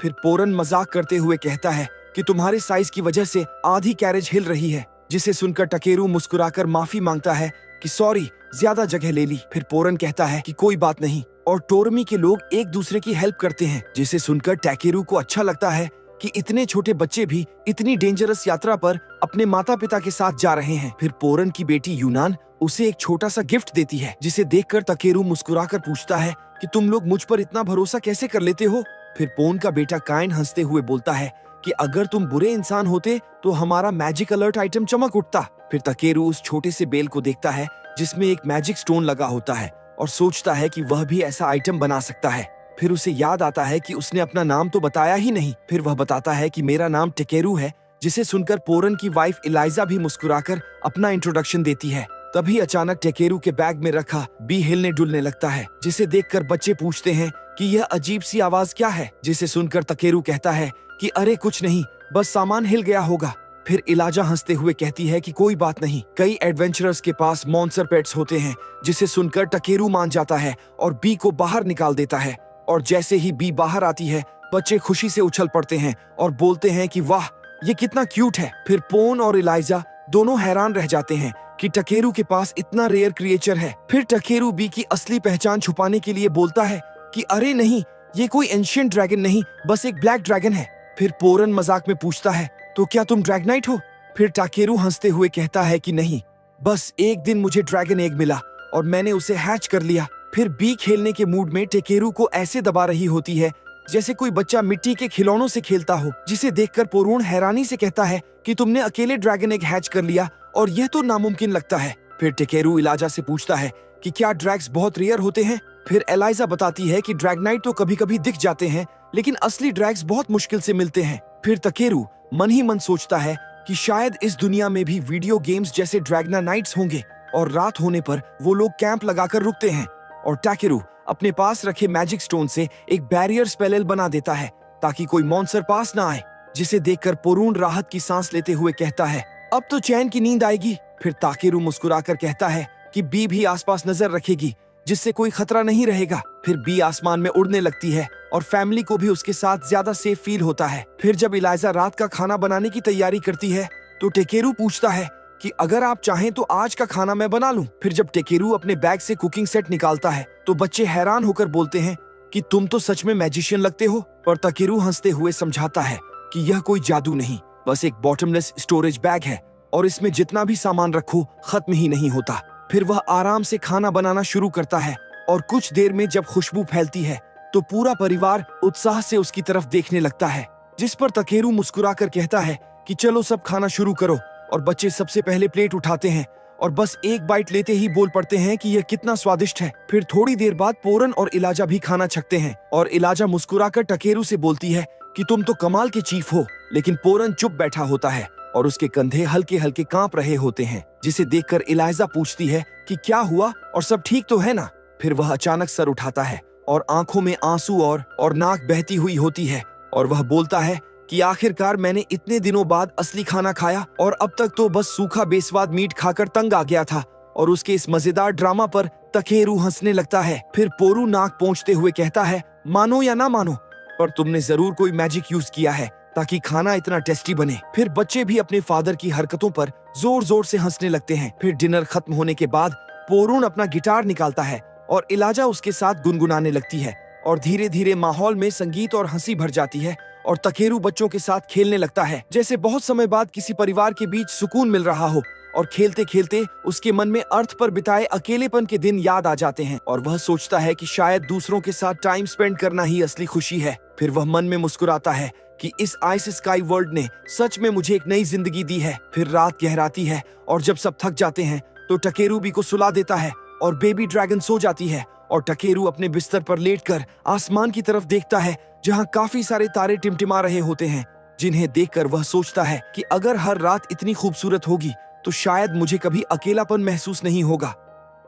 फिर पोरन मजाक करते हुए कहता है कि तुम्हारे साइज की वजह से आधी कैरेज हिल रही है। जिसे सुनकर टकेरू मुस्कुराकर माफी मांगता है कि सॉरी, ज्यादा जगह ले ली। फिर पोरन कहता है कि कोई बात नहीं और टोरमी के लोग एक दूसरे की हेल्प करते हैं। जिसे सुनकर टकेरू को अच्छा लगता है कि इतने छोटे बच्चे भी इतनी डेंजरस यात्रा पर अपने माता पिता के साथ जा रहे हैं। फिर पोरन की बेटी यूनान उसे एक छोटा सा गिफ्ट देती है, जिसे देखकर टकेरू मुस्कुराकर पूछता है कि तुम लोग मुझ पर इतना भरोसा कैसे कर लेते हो। फिर पोन का बेटा काइन हंसते हुए बोलता है कि अगर तुम बुरे इंसान होते तो हमारा मैजिक अलर्ट आइटम चमक उठता। फिर टकेरू उस छोटे से बेल को देखता है जिसमें एक मैजिक स्टोन लगा होता है और सोचता है कि वह भी ऐसा आइटम बना सकता है। फिर उसे याद आता है कि उसने अपना नाम तो बताया ही नहीं। फिर वह बताता है कि मेरा नाम टकेरू है। जिसे सुनकर पोरन की वाइफ इलाइजा भी मुस्कुराकर अपना इंट्रोडक्शन देती है। तभी अचानक टकेरू के बैग में रखा बी हिलने डुलने लगता है, जिसे देखकर बच्चे पूछते हैं कि यह अजीब सी आवाज क्या है। जिसे सुनकर टकेरू कहता है कि अरे कुछ नहीं, बस सामान हिल गया होगा। फिर इलाजा हंसते हुए कहती है कि कोई बात नहीं, कई एडवेंचरर्स के पास मॉन्स्टर पेट्स होते हैं। जिसे सुनकर टकेरू मान जाता है और बी को बाहर निकाल देता है और जैसे ही बी बाहर आती है बच्चे खुशी से उछल पड़ते हैं और बोलते हैं कि वाह, ये कितना क्यूट है। फिर पोन और इलाइजा दोनों हैरान रह जाते हैं कि टकेरू के पास इतना रेयर क्रिएचर है। फिर टकेरू बी की असली पहचान छुपाने के लिए बोलता है कि अरे नहीं, ये कोई एंशिएंट ड्रैगन नहीं, बस एक ब्लैक ड्रैगन है। फिर पोरन मजाक में पूछता है तो क्या तुम ड्रैगनाइट हो। फिर टकेरू हंसते हुए कहता है कि नहीं, बस एक दिन मुझे ड्रैगन एग मिला और मैंने उसे हैच कर लिया। फिर बी खेलने के मूड में टकेरू को ऐसे दबा रही होती है जैसे कोई बच्चा मिट्टी के खिलौनों से खेलता हो। जिसे देखकर पोरून हैरानी से कहता है कि तुमने अकेले ड्रैगन एग हैच कर लिया और यह तो नामुमकिन लगता है। फिर टकेरू इलाजा से पूछता है कि क्या ड्रैग्स बहुत रेयर होते हैं। फिर एलाइजा बताती है कि ड्रैगनाइट तो कभी कभी दिख जाते हैं, लेकिन असली ड्रैग्स बहुत मुश्किल से मिलते हैं। फिर टकेरू मन ही मन सोचता है कि शायद इस दुनिया में भी वीडियो गेम्स जैसे ड्रैगना नाइट्स होंगे और रात होने पर वो लोग कैंप लगाकर रुकते हैं। और टकेरू अपने पास रखे मैजिक स्टोन से एक बैरियर स्पेल बना देता है ताकि कोई मॉन्स्टर पास ना आए। जिसे देखकर पोरून राहत की सांस लेते हुए कहता है अब तो चैन की नींद आएगी। फिर टकेरू मुस्कुराकर कहता है कि बी भी आसपास नजर रखेगी जिससे कोई खतरा नहीं रहेगा। फिर बी आसमान में उड़ने लगती है और फैमिली को भी उसके साथ ज्यादा सेफ फील होता है। फिर जब इलाइजा रात का खाना बनाने की तैयारी करती है तो टकेरू पूछता है कि अगर आप चाहें तो आज का खाना मैं बना लूं। फिर जब टकेरू अपने बैग से कुकिंग सेट निकालता है तो बच्चे हैरान होकर बोलते हैं कि तुम तो सच में मैजिशियन लगते हो। पर टकेरू हंसते हुए समझाता है कि यह कोई जादू नहीं, बस एक बॉटमलेस स्टोरेज बैग है और इसमें जितना भी सामान रखो खत्म ही नहीं होता। फिर वह आराम से खाना बनाना शुरू करता है और कुछ देर में जब खुशबू फैलती है तो पूरा परिवार उत्साह से उसकी तरफ देखने लगता है, जिस पर तकेरू मुस्कुराकर कहता है कि चलो सब खाना शुरू करो। और बच्चे सबसे पहले प्लेट उठाते हैं और बस एक बाइट लेते ही बोल पड़ते हैं कि यह कितना स्वादिष्ट है। फिर थोड़ी देर बाद पोरन और इलाजा भी खाना छकते हैं और इलाजा मुस्कुराकर टकेरू से बोलती है कि तुम तो कमाल के चीफ हो। लेकिन पोरन चुप बैठा होता है और उसके कंधे हल्के हल्के कांप रहे होते हैं, जिसे देखकर इलाइजा पूछती है कि क्या हुआ और सब ठीक तो है ना। फिर वह अचानक सर उठाता है और आंखों में आंसू और नाक बहती हुई होती है और वह बोलता है कि आखिरकार मैंने इतने दिनों बाद असली खाना खाया और अब तक तो बस सूखा बेस्वाद मीट खाकर तंग आ गया था। और उसके इस मजेदार ड्रामा पर तकेरू हंसने लगता है। फिर पोरू नाक पोंछते हुए कहता है, मानो या ना मानो, पर तुमने जरूर कोई मैजिक यूज किया है ताकि खाना इतना टेस्टी बने। फिर बच्चे भी अपने फादर की हरकतों पर जोर जोर से हंसने लगते हैं। फिर डिनर खत्म होने के बाद पोरून अपना गिटार निकालता है और इलाजा उसके साथ गुनगुनाने लगती है और धीरे धीरे माहौल में संगीत और हंसी भर जाती है और तकेरू बच्चों के साथ खेलने लगता है जैसे बहुत समय बाद किसी परिवार के बीच सुकून मिल रहा हो। और खेलते खेलते उसके मन में अर्थ पर बिताए अकेलेपन के दिन याद आ जाते हैं और वह सोचता है कि शायद दूसरों के साथ टाइम स्पेंड करना ही असली खुशी है। फिर वह मन में मुस्कुराता है कि इस आइस स्काई वर्ल्ड ने सच में मुझे एक नई जिंदगी दी है। फिर रात गहराती है और जब सब थक जाते हैं तो टकेरू बी को सुला देता है और बेबी ड्रैगन सो जाती है और टकेरू अपने बिस्तर पर लेटकर आसमान की तरफ देखता है जहां काफी सारे तारे टिमटिमा रहे होते हैं, जिन्हें देखकर वह सोचता है कि अगर हर रात इतनी खूबसूरत होगी तो शायद मुझे कभी अकेलापन महसूस नहीं होगा।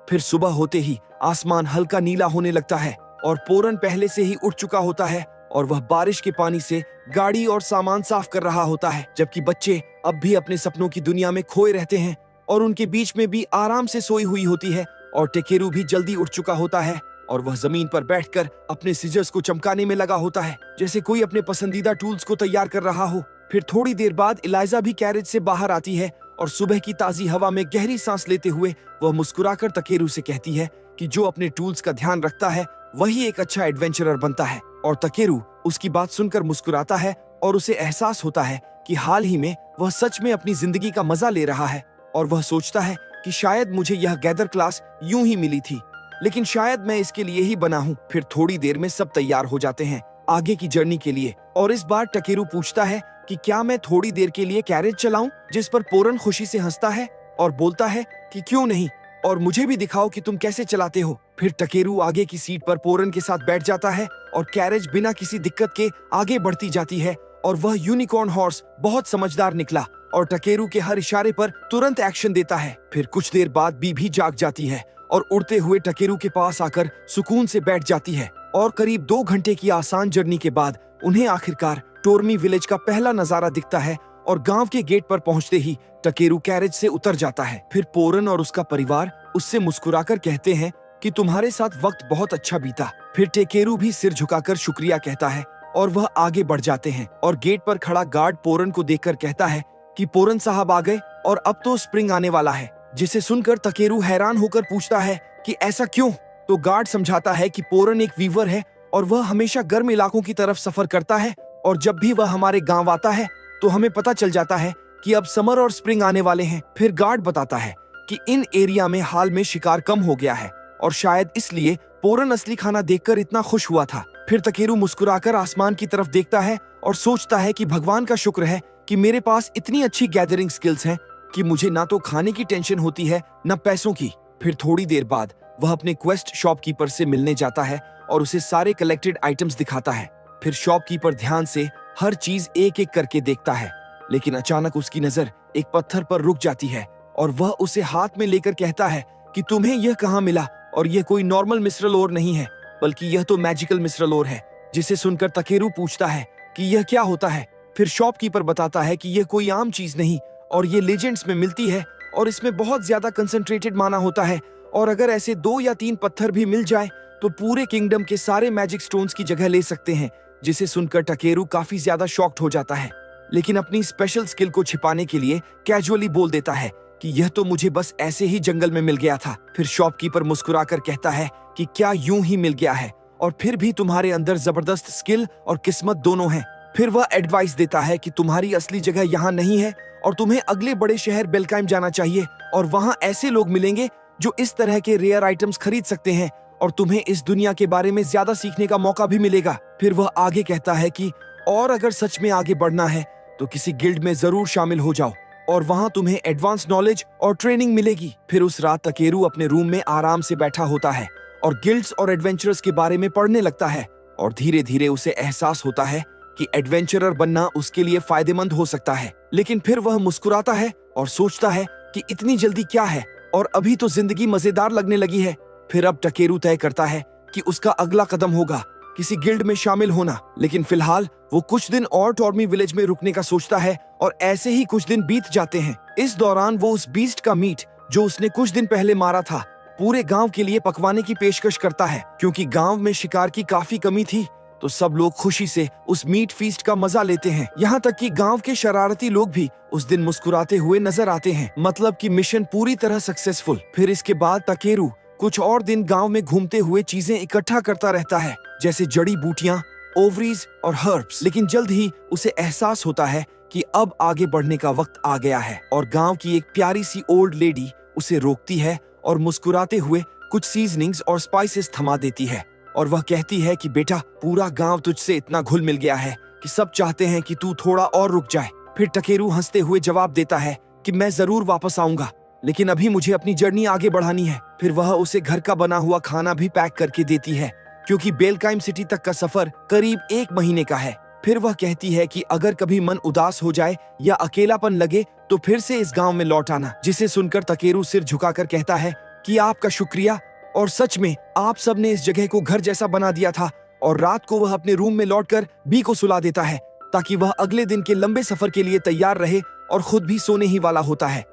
फिर सुबह होते ही आसमान हल्का नीला होने लगता है और पोरन पहले से ही उठ चुका होता है और वह बारिश के पानी से गाड़ी और सामान साफ कर रहा होता है, जबकि बच्चे अब भी अपने सपनों की दुनिया में खोए रहते हैं और उनके बीच में भी आराम से सोई हुई होती है। और टेकेरू भी जल्दी उठ चुका होता है और वह जमीन पर बैठकर अपने सीजर्स को चमकाने में लगा होता है जैसे कोई अपने पसंदीदा टूल्स को तैयार कर रहा हो। फिर थोड़ी देर बाद इलाइजा भी कैरेज से बाहर आती है और सुबह की ताजी हवा में गहरी सांस लेते हुए वह मुस्कुराकर तकेरू से कहती है कि जो अपने टूल्स का ध्यान रखता है वही एक अच्छा एडवेंचरर बनता है। और तकेरू उसकी बात सुनकर मुस्कुराता है और उसे एहसास होता है कि हाल ही में वह सच में अपनी जिंदगी का मजा ले रहा है और वह सोचता है कि शायद मुझे यह गैदर क्लास यूं ही मिली थी, लेकिन शायद मैं इसके लिए ही बना हूँ। फिर थोड़ी देर में सब तैयार हो जाते हैं आगे की जर्नी के लिए और इस बार टकेरू पूछता है कि क्या मैं थोड़ी देर के लिए कैरेज चलाऊं, जिस पर पोरन खुशी से हंसता है और बोलता है कि क्यों नहीं, और मुझे भी दिखाओ कि तुम कैसे चलाते हो। फिर टकेरू आगे की सीट पर पोरन के साथ बैठ जाता है और कैरेज बिना किसी दिक्कत के आगे बढ़ती जाती है और वह यूनिकॉर्न हॉर्स बहुत समझदार निकला और टकेरू के हर इशारे पर तुरंत एक्शन देता है। फिर कुछ देर बाद बी भी जाग जाती है और उड़ते हुए टकेरू के पास आकर सुकून से बैठ जाती है और करीब 2 घंटे की आसान जर्नी के बाद उन्हें आखिरकार टोरमी विलेज का पहला नजारा दिखता है और गांव के गेट पर पहुंचते ही टकेरू कैरेज से उतर जाता है। फिर पोरन और उसका परिवार उससे मुस्कुराकर कहते हैं कि तुम्हारे साथ वक्त बहुत अच्छा बीता। फिर टकेरू भी सिर झुकाकर शुक्रिया कहता है और वह आगे बढ़ जाते हैं और गेट पर खड़ा गार्ड पोरन को देखकर कहता है कि पोरन साहब आ गए और अब तो स्प्रिंग आने वाला है, जिसे सुनकर टकेरू हैरान होकर पूछता है कि ऐसा क्यों। तो गार्ड समझाता है कि पोरन एक वीवर है और वह हमेशा गर्म इलाकों की तरफ सफर करता है और जब भी वह हमारे गांव आता है तो हमें पता चल जाता है कि अब समर और स्प्रिंग आने वाले हैं। फिर गार्ड बताता है कि इन एरिया में हाल में शिकार कम हो गया है और शायद इसलिए पोरन असली खाना देखकर इतना खुश हुआ था। फिर टकेरू मुस्कुराकर आसमान की तरफ देखता है और सोचता है कि भगवान का शुक्र है कि मेरे पास इतनी अच्छी गैदरिंग स्किल्स हैं कि मुझे ना तो खाने की टेंशन होती है न पैसों की। फिर थोड़ी देर बाद वह अपने क्वेस्ट शॉपकीपर से मिलने जाता है और उसे सारे कलेक्टेड आइटम्स दिखाता है। फिर शॉपकीपर ध्यान से हर चीज एक एक करके देखता है, लेकिन अचानक उसकी नजर एक पत्थर पर रुक जाती है और वह उसे हाथ में लेकर कहता है कि तुम्हें यह कहाँ मिला, और यह कोई नॉर्मल मिस्रल ओर नहीं है बल्कि यह तो मैजिकल मिस्रल ओर है। जिसे सुनकर टकेरू पूछता है कि यह क्या होता है। फिर शॉपकीपर बताता है कि यह कोई आम चीज नहीं और ये लेजेंड्स में मिलती है और इसमें बहुत ज्यादा कंसंट्रेटेड माना होता है, और अगर ऐसे 2 या 3 पत्थर भी मिल जाए तो पूरे किंगडम के सारे मैजिक स्टोन्स की जगह ले सकते हैं। जिसे सुनकर टकेरू काफी ज्यादा शॉक्ड हो जाता है, लेकिन अपनी स्पेशल स्किल को छिपाने के लिए कैजुअली बोल देता है कि यह तो मुझे बस ऐसे ही जंगल में मिल गया था। फिर शॉपकीपर मुस्कुराकर कहता है कि क्या यूं ही मिल गया है, और फिर भी तुम्हारे अंदर जबरदस्त स्किल और किस्मत दोनों हैं। फिर वह एडवाइस देता है कि तुम्हारी असली जगह यहाँ नहीं है और तुम्हें अगले बड़े शहर बेल्काइम जाना चाहिए और वहाँ ऐसे लोग मिलेंगे जो इस तरह के रेयर आइटम्स खरीद सकते हैं और तुम्हें इस दुनिया के बारे में ज्यादा सीखने का मौका भी मिलेगा। फिर वह आगे कहता है कि और अगर सच में आगे बढ़ना है तो किसी गिल्ड में जरूर शामिल हो जाओ और वहाँ तुम्हें एडवांस नॉलेज और ट्रेनिंग मिलेगी। फिर उस रात तकेरू अपने रूम में आराम से बैठा होता है और गिल्ड्स और एडवेंचरर्स के बारे में पढ़ने लगता है और धीरे धीरे उसे एहसास होता है कि एडवेंचरर बनना उसके लिए फायदेमंद हो सकता है। लेकिन फिर वह मुस्कुराता है और सोचता है कि इतनी जल्दी क्या है और अभी तो जिंदगी मजेदार लगने लगी है। फिर अब टकेरू तय करता है कि उसका अगला कदम होगा किसी गिल्ड में शामिल होना। लेकिन फिलहाल वो कुछ दिन और टॉर्मी विलेज में रुकने का सोचता है और ऐसे ही कुछ दिन बीत जाते हैं। इस दौरान वो उस बीस्ट का मीट जो उसने कुछ दिन पहले मारा था पूरे गांव के लिए पकवाने की पेशकश करता है। क्योंकि गांव में शिकार की काफी कमी थी तो सब लोग खुशी से उस मीट फीस्ट का मजा लेते हैं। यहाँ तक कि गांव के शरारती लोग भी उस दिन मुस्कुराते हुए नजर आते हैं, मतलब कि मिशन पूरी तरह सक्सेसफुल। फिर इसके बाद टकेरू कुछ और दिन गांव में घूमते हुए चीजें इकट्ठा करता रहता है, जैसे जड़ी बूटियां, ओवरीज और हर्ब्स। लेकिन जल्द ही उसे एहसास होता है कि अब आगे बढ़ने का वक्त आ गया है और गांव की एक प्यारी सी ओल्ड लेडी उसे रोकती है और मुस्कुराते हुए कुछ सीजनिंग्स और स्पाइसेस थमा देती है और वह कहती है कि बेटा, पूरा गांव तुझसे इतना घुल मिल गया है कि सब चाहते हैं कि तू थोड़ा और रुक जाए। फिर टकेरू हंसते हुए जवाब देता है कि मैं जरूर वापस आऊंगा, लेकिन अभी मुझे अपनी जर्नी आगे बढ़ानी है। फिर वह उसे घर का बना हुआ खाना भी पैक करके देती है क्योंकि बेल्काइम सिटी तक का सफर करीब 1 महीने का है। फिर वह कहती है कि अगर कभी मन उदास हो जाए या अकेलापन लगे तो फिर से इस गांव में लौट आना। जिसे सुनकर टकेरू सिर झुकाकर कहता है कि आपका शुक्रिया, और सच में आप सब ने इस जगह को घर जैसा बना दिया था। और रात को वह अपने रूम में लौटकर बी को सुला देता है ताकि वह अगले दिन के लंबे सफर के लिए तैयार रहे और खुद भी सोने ही वाला होता है।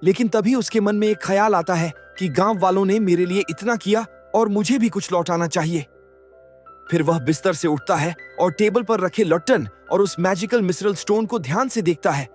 लेकिन तभी उसके मन में एक ख्याल आता है कि गांव वालों ने मेरे लिए इतना किया और मुझे भी कुछ लौटाना चाहिए। फिर वह बिस्तर से उठता है और टेबल पर रखे लट्टन और उस मैजिकल मिसरल स्टोन को ध्यान से देखता है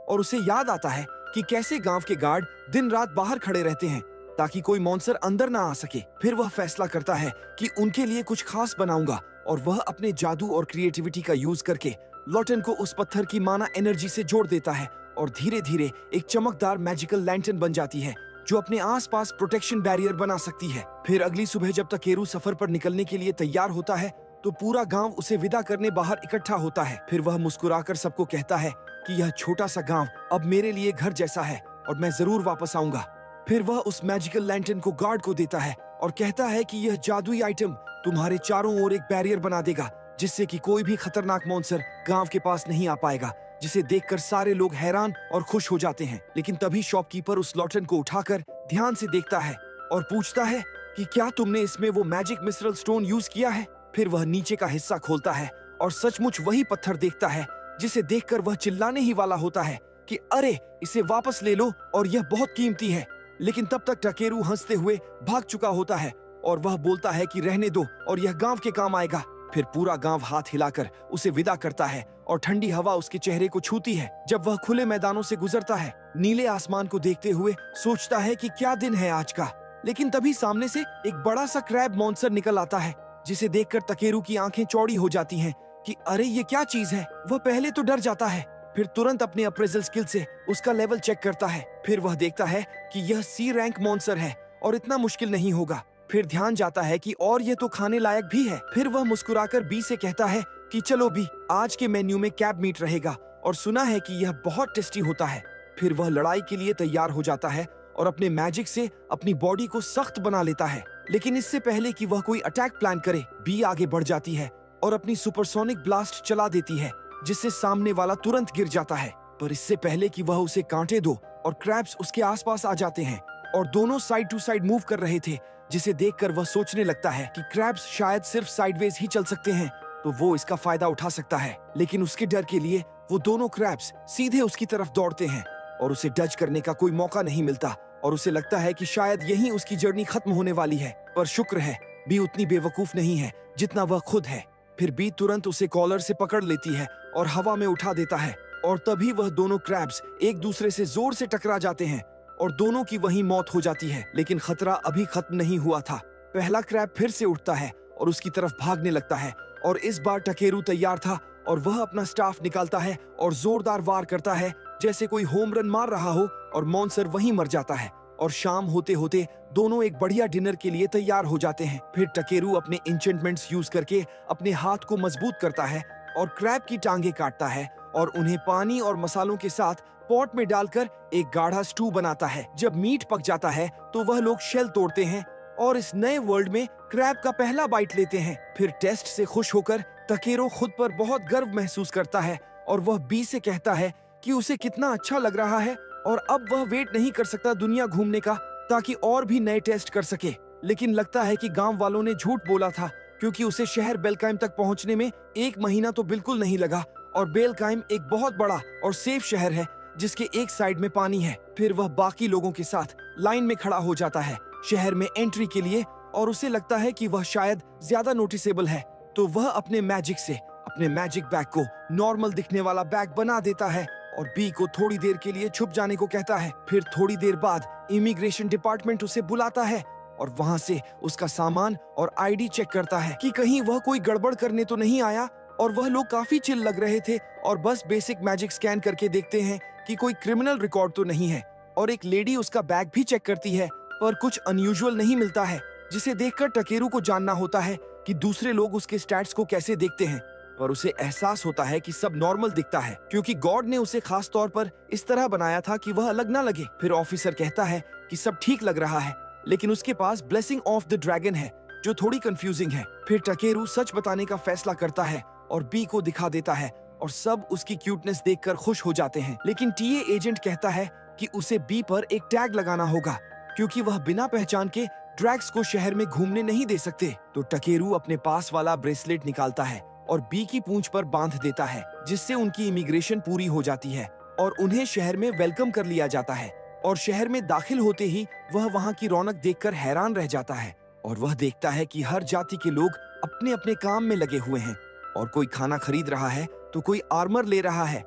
और उसे याद आता है कि कैसे गांव के गार्ड दिन रात बाहर खड़े रहते हैं ताकि कोई मॉन्स्टर अंदर ना आ सके। फिर वह फैसला करता है कि उनके लिए कुछ खास बनाऊंगा और वह अपने जादू और क्रिएटिविटी का यूज करके लॉटन को उस पत्थर की माना एनर्जी से जोड़ देता है और धीरे धीरे एक चमकदार मैजिकल लैंटर्न बन जाती है जो अपने आसपास प्रोटेक्शन बैरियर बना सकती है। फिर अगली सुबह जब टकेरू सफर पर निकलने के लिए तैयार होता है तो पूरा गांव उसे विदा करने बाहर इकट्ठा होता है। फिर वह मुस्कुराकर सबको कहता है कि यह छोटा सा गांव अब मेरे लिए घर जैसा है और मैं जरूर वापस आऊंगा। फिर वह उस मैजिकल लैंटर्न को गार्ड को देता है और कहता है कि यह जादुई आइटम तुम्हारे चारों ओर एक बैरियर बना देगा जिससे कि कोई भी खतरनाक मॉन्स्टर गांव के पास नहीं आ पाएगा। जिसे देखकर सारे लोग हैरान और खुश हो जाते हैं। लेकिन तभी शॉपकीपर उस लॉटन को उठाकर ध्यान से देखता है और पूछता है कि क्या तुमने इसमें वो मैजिक मिसरल स्टोन यूज किया है। फिर वह नीचे का हिस्सा खोलता है और सचमुच वही पत्थर देखता है जिसे देखकर वह चिल्लाने ही वाला होता है कि अरे, इसे वापस ले लो और यह बहुत कीमती है। लेकिन तब तक टकेरू हंसते हुए भाग चुका होता है और वह बोलता है कि रहने दो और यह गांव के काम आएगा। फिर पूरा गांव हाथ हिलाकर उसे विदा करता है और ठंडी हवा उसके चेहरे को छूती है जब वह खुले मैदानों से गुजरता है। नीले आसमान को देखते हुए सोचता है कि क्या दिन है आज का। लेकिन तभी सामने से एक बड़ा सा क्रैब मॉन्स्टर निकल आता है जिसे देखकर टकेरू की आंखें चौड़ी हो जाती हैं कि अरे, ये क्या चीज है। वह पहले तो डर जाता है, फिर तुरंत अपने अप्रेजल स्किल से उसका लेवल चेक करता है। फिर वह देखता है कि यह सी रैंक मॉन्स्टर है और इतना मुश्किल नहीं होगा। फिर ध्यान जाता है कि और ये तो खाने लायक भी है। फिर वह मुस्कुराकर बी से कहता है कि चलो बी, आज के मेन्यू में कैब मीट रहेगा और सुना है कि यह बहुत टेस्टी होता है। फिर वह लड़ाई के लिए तैयार हो जाता है और अपने मैजिक से अपनी बॉडी को सख्त बना लेता है। लेकिन इससे पहले कि वह कोई अटैक प्लान करे, बी आगे बढ़ जाती है और अपनी सुपरसोनिक ब्लास्ट चला देती है जिससे सामने वाला तुरंत गिर जाता है। पर इससे पहले कि वह उसे कांटे दो और क्रैब्स उसके आसपास आ जाते हैं और दोनों साइड टू साइड मूव कर रहे थे, जिसे देखकर वह सोचने लगता है कि क्रैब्स शायद सिर्फ साइडवेज ही चल सकते हैं तो वो इसका फायदा उठा सकता है। लेकिन उसके डर के लिए वो दोनों क्रैब्स सीधे उसकी तरफ दौड़ते हैं और उसे डज करने का कोई मौका नहीं मिलता और उसे लगता है कि शायद यहीं उसकी जर्नी खत्म होने वाली है। पर शुक्र है बी उतनी बेवकूफ नहीं है जितना वह खुद है। फिर बी तुरंत उसे कॉलर से पकड़ लेती है और हवा में उठा देता है और तभी वह दोनों क्रैब्स एक दूसरे से जोर से टकरा जाते हैं और दोनों की वहीं मौत हो जाती है। लेकिन खतरा अभी खत्म नहीं हुआ था। पहला क्रैब फिर से उठता है और उसकी तरफ भागने लगता है और इस बार टकेरू तैयार था और वह अपना स्टाफ निकालता है और जोरदार वार करता है जैसे कोई होम रन मार रहा हो, और मॉन्सर वहीं मर जाता है। और शाम होते होते दोनों एक बढ़िया डिनर के लिए तैयार हो जाते हैं। फिर टकेरू अपने इंचेंटमेंट्स यूज करके अपने हाथ को मजबूत करता है और क्रैब की टांगे काटता है और उन्हें पानी और मसालों के साथ पॉट में डालकर एक गाढ़ा स्टू बनाता है। जब मीट पक जाता है तो वह लोग शेल तोड़ते हैं और इस नए वर्ल्ड में क्रैब का पहला बाइट लेते हैं। फिर टेस्ट से खुश होकर टकेरू खुद पर बहुत गर्व महसूस करता है और वह बी से कहता है कि उसे कितना अच्छा लग रहा है और अब वह वेट नहीं कर सकता दुनिया घूमने का ताकि और भी नए टेस्ट कर सके। लेकिन लगता है कि गांव वालों ने झूठ बोला था, क्योंकि उसे शहर बेलकाइम तक पहुंचने में 1 महीना तो बिल्कुल नहीं लगा और बेलकाइम एक बहुत बड़ा और सेफ शहर है जिसके एक साइड में पानी है। फिर वह बाकी लोगों के साथ लाइन में खड़ा हो जाता है शहर में एंट्री के लिए और उसे लगता है कि वह शायद ज्यादा नोटिसेबल है, तो वह अपने मैजिक से अपने मैजिक बैग को नॉर्मल दिखने वाला बैग बना देता है और बी को थोड़ी देर के लिए छुप जाने को कहता है। फिर थोड़ी देर बाद इमिग्रेशन डिपार्टमेंट उसे बुलाता है और वहां से उसका सामान और आईडी चेक करता है कि कहीं वह कोई गड़बड़ करने तो नहीं आया। और वह लोग काफी चिल लग रहे थे और बस बेसिक मैजिक स्कैन करके देखते हैं कि कोई क्रिमिनल रिकॉर्ड तो नहीं है। और एक लेडी उसका बैग भी चेक करती है पर कुछ अनयूजुअल नहीं मिलता है, जिसे देखकर टकेरू को जानना होता है कि दूसरे लोग उसके स्टैट्स को कैसे देखते हैं। पर उसे एहसास होता है कि सब नॉर्मल दिखता है क्योंकि गॉड ने उसे खास तौर पर इस तरह बनाया था कि वह अलग ना लगे। फिर ऑफिसर कहता है कि सब ठीक लग रहा है, लेकिन उसके पास ब्लेसिंग ऑफ द ड्रैगन है जो थोड़ी कंफ्यूजिंग है। फिर टकेरू सच बताने का फैसला करता है और बी को दिखा देता है और सब उसकी क्यूटनेस देखकर खुश हो जाते हैं। लेकिन टीए एजेंट कहता है कि उसे बी पर एक टैग लगाना होगा क्योंकि वह बिना पहचान के ड्रैग्स को शहर में घूमने नहीं दे सकते। तो टकेरू अपने पास वाला ब्रेसलेट निकालता है और बी की पूंछ पर बांध देता है, जिससे उनकी इमिग्रेशन पूरी हो जाती है और उन्हें शहर में वेलकम कर लिया जाता है। और शहर में दाखिल होते ही वह वहाँ की रौनक देखकर हैरान रह जाता है और वह देखता है कि हर जाति के लोग अपने अपने काम में लगे हुए हैं और कोई खाना खरीद रहा है तो कोई आर्मर ले रहा है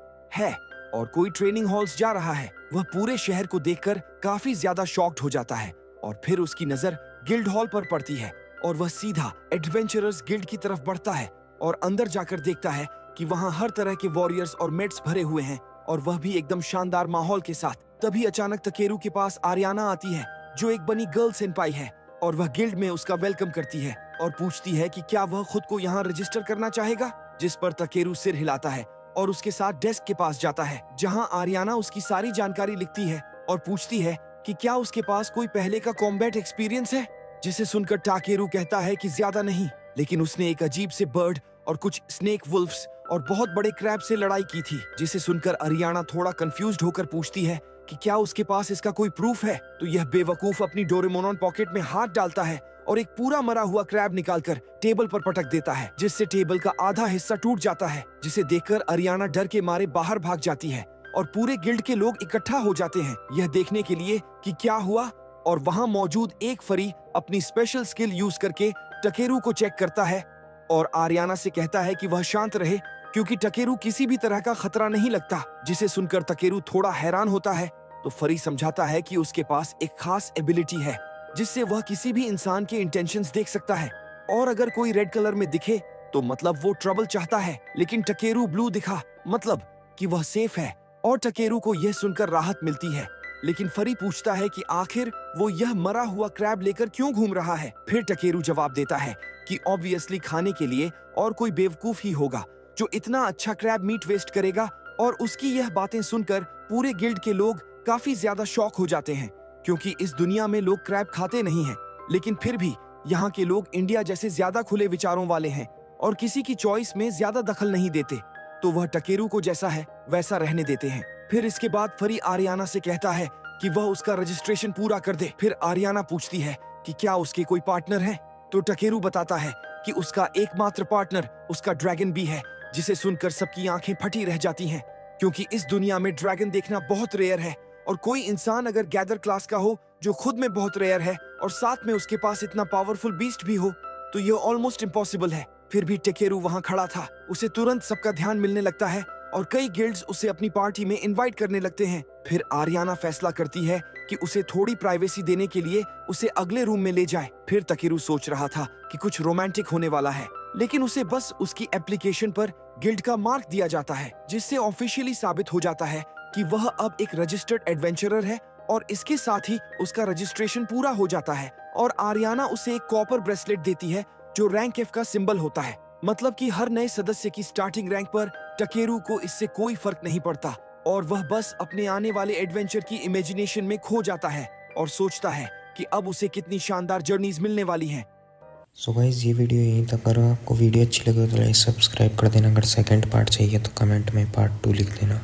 और कोई ट्रेनिंग हॉल्स जा रहा है। वह पूरे शहर को देखकर काफी ज्यादा शॉक्ड हो जाता है और फिर उसकी नजर गिल्ड हॉल पर पड़ती है और वह सीधा एडवेंचरर्स गिल्ड की तरफ बढ़ता है और अंदर जाकर देखता है कि वहाँ हर तरह के वॉरियर्स और मेट्स भरे हुए हैं और वह भी एकदम शानदार माहौल के साथ। तभी अचानक टकेरू के पास आरियाना आती है जो एक बनी गर्ल सेनपाई है और वह गिल्ड में उसका वेलकम करती है और पूछती है कि क्या वह खुद को यहाँ रजिस्टर करना चाहेगा, जिस पर टकेरू सिर हिलाता है और उसके साथ डेस्क के पास जाता है जहाँ आरियाना उसकी सारी जानकारी लिखती है और पूछती है कि क्या उसके पास कोई पहले का कॉम्बैट एक्सपीरियंस है, जिसे सुनकर टकेरू कहता है कि ज्यादा नहीं, लेकिन उसने एक अजीब से बर्ड और कुछ स्नेक वुल्फ्स और बहुत बड़े क्रैब से लड़ाई की थी। जिसे सुनकर आरियाना थोड़ा कंफ्यूज्ड होकर पूछती है कि क्या उसके पास इसका कोई प्रूफ है। तो यह बेवकूफ अपनी डोरेमोन पॉकेट में हाथ डालता है और एक पूरा मरा हुआ क्रैब निकालकर टेबल पर पटक देता है, जिससे टेबल का आधा हिस्सा टूट जाता है, जिसे देखकर आरियाना डर के मारे बाहर भाग जाती है और पूरे गिल्ड के लोग इकट्ठा हो जाते हैं यह देखने के लिए कि क्या हुआ। और वहाँ मौजूद एक फरी अपनी स्पेशल स्किल यूज करके टकेरू को चेक करता है और आरियाना से कहता है कि वह शांत रहे क्योंकि टकेरू किसी भी तरह का खतरा नहीं लगता। जिसे सुनकर टकेरू थोड़ा हैरान होता है तो फरी समझाता है कि उसके पास एक खास एबिलिटी है जिससे वह किसी भी इंसान के इंटेंशंस देख सकता है और अगर कोई रेड कलर में दिखे तो मतलब वो ट्रबल चाहता है, लेकिन टकेरू ब्लू दिखा मतलब कि वह सेफ है। और टकेरू को यह सुनकर राहत मिलती है, लेकिन फरी पूछता है कि आखिर वो यह मरा हुआ क्रैब लेकर क्यों घूम रहा है। फिर टकेरू जवाब देता है कि ऑब्वियसली खाने के लिए और कोई बेवकूफ ही होगा जो इतना अच्छा क्रैब मीट वेस्ट करेगा। और उसकी यह बातें सुनकर पूरे गिल्ड के लोग काफी ज्यादा शॉक हो जाते हैं क्योंकि इस दुनिया में लोग क्रैब खाते नहीं हैं, लेकिन फिर भी यहाँ के लोग इंडिया जैसे ज्यादा खुले विचारों वाले हैं और किसी की चॉइस में ज्यादा दखल नहीं देते, तो वह टकेरू को जैसा है वैसा रहने देते हैं। फिर इसके बाद फरी आरियाना से कहता है कि वह उसका रजिस्ट्रेशन पूरा कर दे। फिर आरियाना पूछती है कि क्या उसके कोई पार्टनर है, तो टकेरू बताता है कि उसका एकमात्र पार्टनर उसका ड्रैगन भी है, जिसे सुनकर सबकी आंखें फटी रह जाती हैं क्योंकि इस दुनिया में ड्रैगन देखना बहुत रेयर है और कोई इंसान अगर गैदर क्लास का हो जो खुद में बहुत रेयर है और साथ में उसके पास इतना पावरफुल बीस्ट भी हो तो ये ऑलमोस्ट इम्पॉसिबल है। फिर भी टकेरू वहाँ खड़ा था, उसे तुरंत सबका ध्यान मिलने लगता है और कई गिल्ड्स उसे अपनी पार्टी में इनवाइट करने लगते हैं। फिर आरियाना फैसला करती है कि उसे थोड़ी प्राइवेसी देने के लिए उसे अगले रूम में ले जाए। फिर टकेरू सोच रहा था कि कुछ रोमांटिक होने वाला है, लेकिन उसे बस उसकी एप्लीकेशन पर गिल्ड का मार्क दिया जाता है, जिससे ऑफिशियली साबित हो जाता है कि वह अब एक रजिस्टर्ड एडवेंचरर है और इसके साथ ही उसका रजिस्ट्रेशन पूरा हो जाता है और आरियाना उसे एक कॉपर ब्रेसलेट देती है जो रैंक एफ का सिंबल होता है। मतलब कि हर नए सदस्य की स्टार्टिंग रैंक पर टकेरू को इससे कोई फर्क नहीं पड़ता और वह बस अपने आने वाले एडवेंचर की इमेजिनेशन में खो जाता है और सोचता है कि अब उसे कितनी शानदार जर्नीज मिलने वाली हैं। सो गाइस, ये वीडियो यहीं तक। अगर आपको वीडियो अच्छी लगे तो लाइक सब्सक्राइब कर देना। अगर सेकंड पार्ट चाहिए तो कमेंट में पार्ट 2 लिख देना।